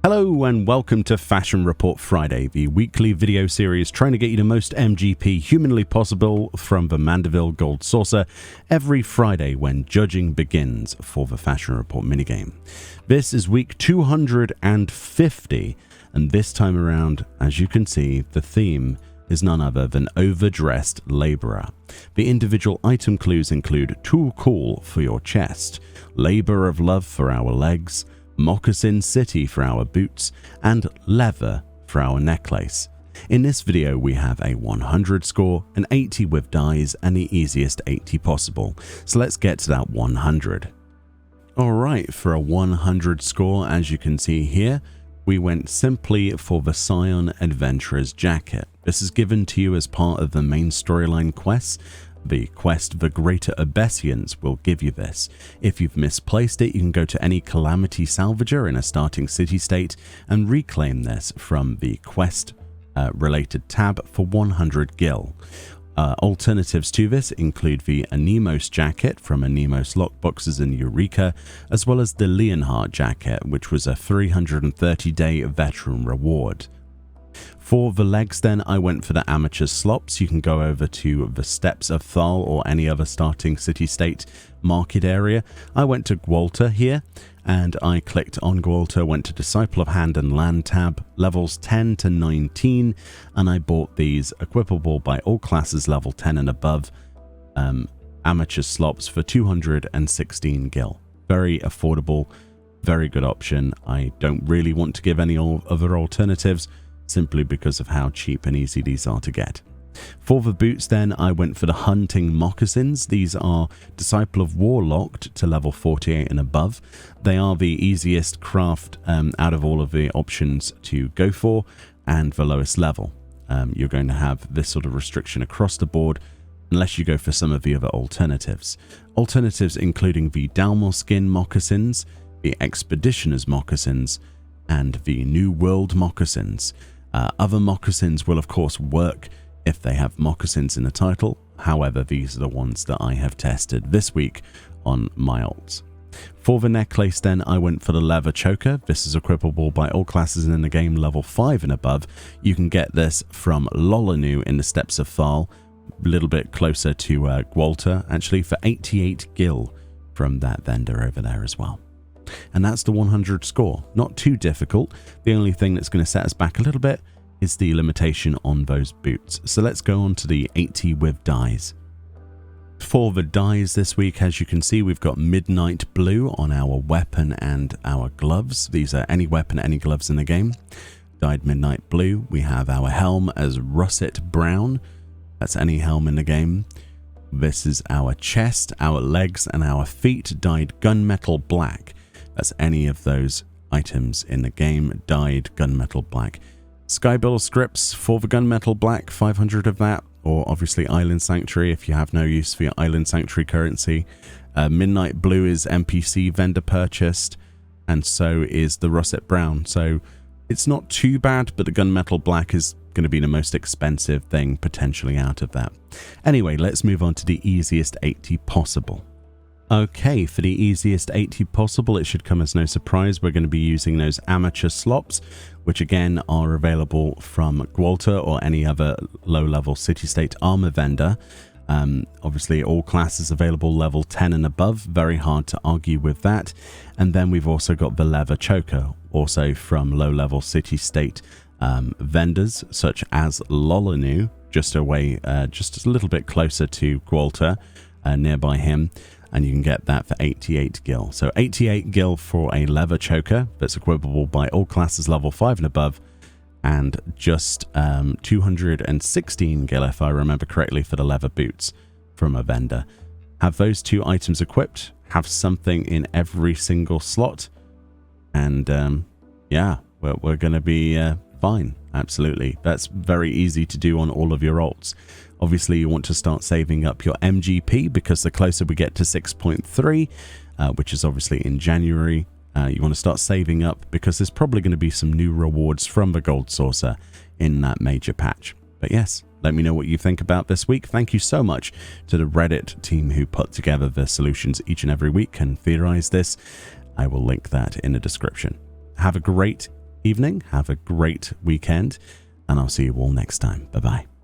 Hello and welcome to Fashion Report Friday, the weekly video series trying to get you the most MGP humanly possible from the Mandeville Gold Saucer every Friday when judging begins for the Fashion Report minigame. This is week 250, and this time around, as you can see, the theme is none other than Overdressed Labourer. The individual item clues include Too Cool for your chest, Labour of Love for our legs, Moccasin City for our boots, and Leather for our necklace. In this video we have a 100 score, an 80 with dies, and the easiest 80 possible. So let's get to that 100. Alright, for a 100 score, as you can see here, we went simply for the Scion Adventurer's Jacket. This is given to you as part of the main storyline quests. The quest The Greater Obeisance will give you this. If you've misplaced it, you can go to any Calamity Salvager in a starting city-state and reclaim this from the quest related tab for 100 gil. Alternatives to this include the Anemos Jacket from Anemos Lockboxes in Eureka, as well as the Leonhardt Jacket, which was a 330-day veteran reward. For the legs then, I went for the Amateur Slops. You can go over to the Steps of Thal or any other starting city-state market area. I went to Gwalta here, and I clicked on Gwalta, went to Disciple of Hand and Land tab, levels 10 to 19, and I bought these equipable by all classes level 10 and above Amateur Slops for 216 gil. Very affordable, very good option. I don't really want to give any other alternatives, simply because of how cheap and easy these are to get. For the boots then, I went for the Hunting Moccasins. These are Disciple of Warlocked to level 48 and above. They are the easiest craft out of all of the options to go for, and the lowest level. You're going to have this sort of restriction across the board unless you go for some of the other alternatives. Alternatives including the Dalmor Skin Moccasins, the Expeditioner's Moccasins, and the New World Moccasins. Other moccasins will of course work if they have moccasins in the title. However, these are the ones that I have tested this week on my alts. For the necklace then, I went for the Leather Choker. This is equipable by all classes in the game level 5 and above. You can get this from Lolanu in the Steps of Thal, a little bit closer to Gwalta, actually, for 88 gil from that vendor over there as well. And that's the 100 score. Not too difficult. The only thing that's going to set us back a little bit is the limitation on those boots. So let's go on to the 80 with dies. For the dies this week, as you can see, we've got Midnight Blue on our weapon and our gloves. These are any weapon, any gloves in the game. Dyed Midnight Blue. We have our helm as Russet Brown. That's any helm in the game. This is our chest, our legs, and our feet dyed Gunmetal Black. That's any of those items in the game dyed Gunmetal Black. Skybill scripts for the Gunmetal Black, 500 of that, or obviously Island Sanctuary if you have no use for your Island Sanctuary currency. Midnight Blue is NPC vendor purchased, and so is the Russet Brown. So it's not too bad, but the Gunmetal Black is going to be the most expensive thing potentially out of that. Anyway, let's move on to the easiest 80 possible. Okay, for the easiest 80 possible, it should come as no surprise, we're going to be using those Amateur Slops, which again are available from Gwalta or any other low-level city-state armor vendor. Obviously, all classes available level 10 and above, very hard to argue with that. And then we've also got the Leather Choker, also from low-level city-state vendors, such as Lolanu, just away, just a little bit closer to Gwalta, nearby him. And you can get that for 88 gil. So 88 gil for a Leather Choker that's equipable by all classes level 5 and above, and just 216 gil, if I remember correctly, for the leather boots from a vendor. Have those two items equipped, have something in every single slot, and yeah, we're going to be fine. Absolutely. That's very easy to do on all of your alts. Obviously, you want to start saving up your MGP, because the closer we get to 6.3, which is obviously in January, you want to start saving up, because there's probably going to be some new rewards from the Gold Saucer in that major patch. But yes, let me know what you think about this week. Thank you so much to the Reddit team who put together the solutions each and every week and theorize this. I will link that in the description. Have a great evening. Have a great weekend, and I'll see you all next time. Bye-bye.